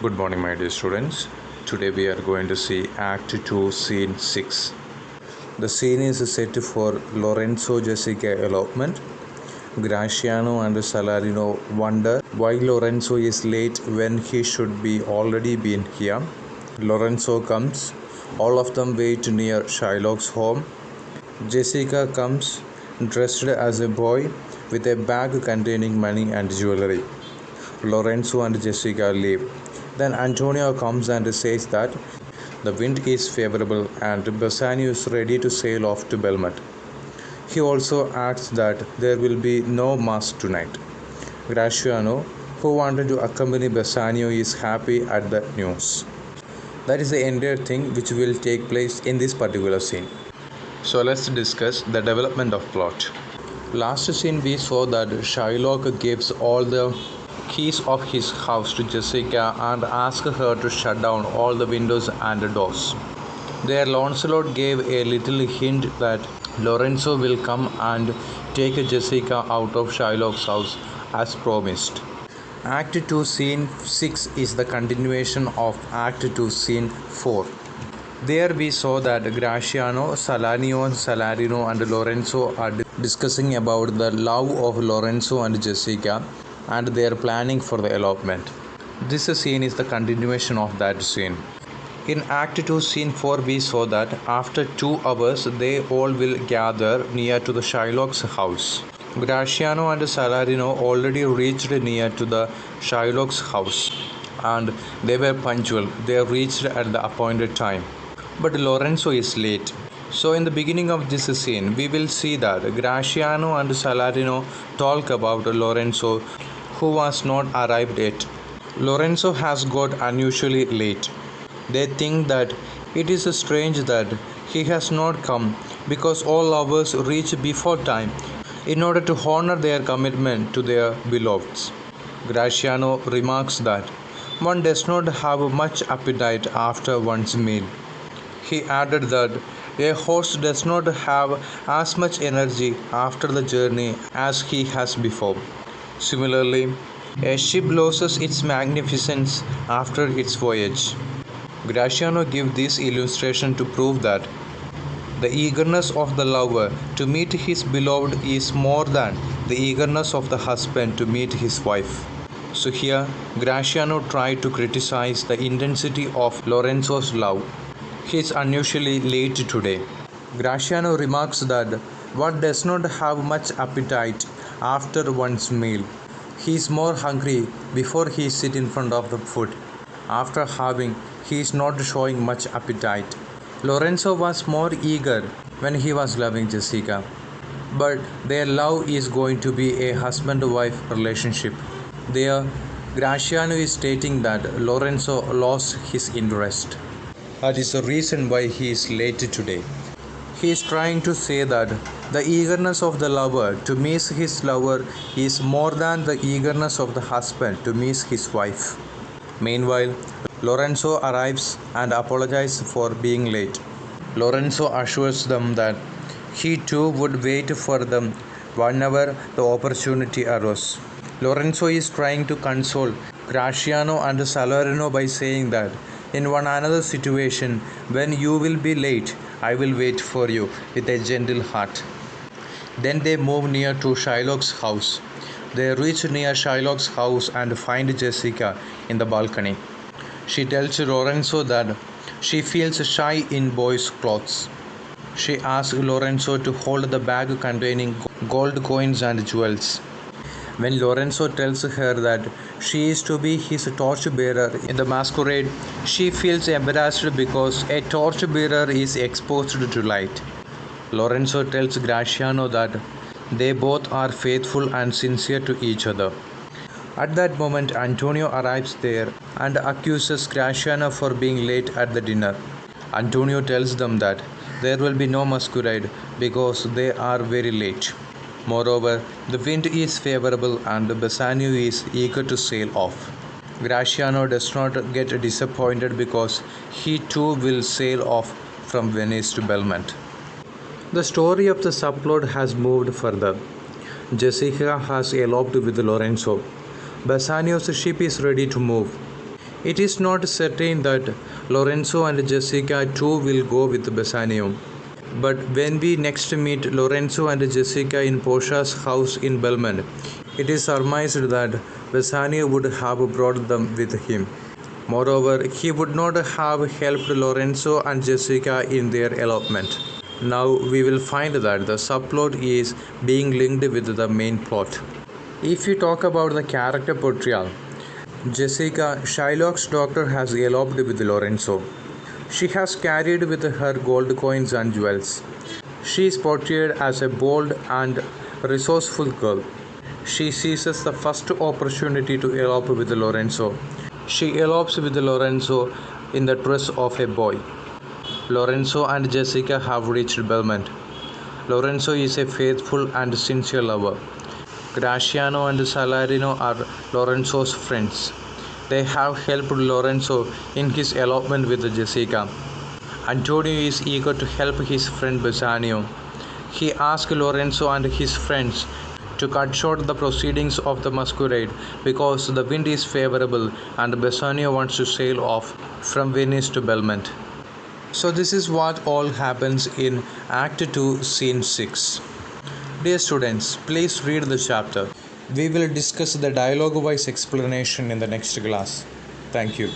Good morning, my dear students. Today we are going to see Act 2, Scene 6. The scene is set for Lorenzo Jessica elopement. Graciano and Salarino wonder why Lorenzo is late when he should be already been here. Lorenzo comes. All of them wait near Shylock's home. Jessica comes dressed as a boy with a bag containing money and jewelry. Lorenzo and Jessica leave. Then Antonio comes and says that the wind is favorable and Bassanio is ready to sail off to Belmont. He also adds that there will be no mass tonight. Graciano, who wanted to accompany Bassanio, is happy at the news. That is the entire thing which will take place in this particular scene. So let's discuss the development of plot. Last scene we saw that Shylock gives all the keys of his house to Jessica and asks her to shut down all the windows and doors. There Lancelot gave a little hint that Lorenzo will come and take Jessica out of Shylock's house as promised. Act 2 Scene 6 is the continuation of Act 2 Scene 4. There we saw that Graciano, Salarino and Lorenzo are discussing about the love of Lorenzo and Jessica and they are planning for the elopement. This scene is the continuation of that scene. In Act 2 Scene 4 we saw that after 2 hours they all will gather near to the Shylock's house. Graciano and Salarino already reached near to the Shylock's house and they were punctual. They reached at the appointed time. But Lorenzo is late. So in the beginning of this scene, we will see that Graciano and Salarino talk about Lorenzo who was not arrived yet. Lorenzo has got unusually late. They think that it is strange that he has not come because all lovers reach before time in order to honor their commitment to their beloveds. Graciano remarks that one does not have much appetite after one's meal. He added that a horse does not have as much energy after the journey as he has before. Similarly, a ship loses its magnificence after its voyage. Graciano gives this illustration to prove that the eagerness of the lover to meet his beloved is more than the eagerness of the husband to meet his wife. So here, Graciano tried to criticize the intensity of Lorenzo's love. He is unusually late today. Graciano remarks that one does not have much appetite after one's meal. He is more hungry before he sits in front of the food. After having, he is not showing much appetite. Lorenzo was more eager when he was loving Jessica. But their love is going to be a husband-wife relationship. There, Graciano is stating that Lorenzo lost his interest. That is the reason why he is late today. He is trying to say that the eagerness of the lover to meet his lover is more than the eagerness of the husband to meet his wife. Meanwhile, Lorenzo arrives and apologizes for being late. Lorenzo assures them that he too would wait for them whenever the opportunity arose. Lorenzo is trying to console Graciano and Salarino by saying that in one another situation, when you will be late, I will wait for you with a gentle heart. Then they move near to Shylock's house. They reach near Shylock's house and find Jessica in the balcony. She tells Lorenzo that she feels shy in boys' clothes. She asks Lorenzo to hold the bag containing gold coins and jewels. When Lorenzo tells her that she is to be his torchbearer in the masquerade, she feels embarrassed because a torchbearer is exposed to light. Lorenzo tells Graciano that they both are faithful and sincere to each other. At that moment, Antonio arrives there and accuses Graciano for being late at the dinner. Antonio tells them that there will be no masquerade because they are very late. Moreover, the wind is favorable and Bassanio is eager to sail off. Graciano does not get disappointed because he too will sail off from Venice to Belmont. The story of the subplot has moved further. Jessica has eloped with Lorenzo. Bassanio's ship is ready to move. It is not certain that Lorenzo and Jessica too will go with Bassanio. But when we next meet Lorenzo and Jessica in Portia's house in Belmont, it is surmised that Bassanio would have brought them with him. Moreover, he would not have helped Lorenzo and Jessica in their elopement. Now we will find that the subplot is being linked with the main plot. If we talk about the character portrayal, Jessica, Shylock's daughter, has eloped with Lorenzo. She has carried with her gold coins and jewels. She is portrayed as a bold and resourceful girl. She seizes the first opportunity to elope with Lorenzo. She elopes with Lorenzo in the dress of a boy. Lorenzo and Jessica have reached Belmont. Lorenzo is a faithful and sincere lover. Graciano and Salarino are Lorenzo's friends. They have helped Lorenzo in his elopement with Jessica. Antonio is eager to help his friend Bassanio. He asks Lorenzo and his friends to cut short the proceedings of the masquerade because the wind is favorable and Bassanio wants to sail off from Venice to Belmont. So this is what all happens in Act 2, Scene 6. Dear students, please read the chapter. We will discuss the dialogue-wise explanation in the next class. Thank you.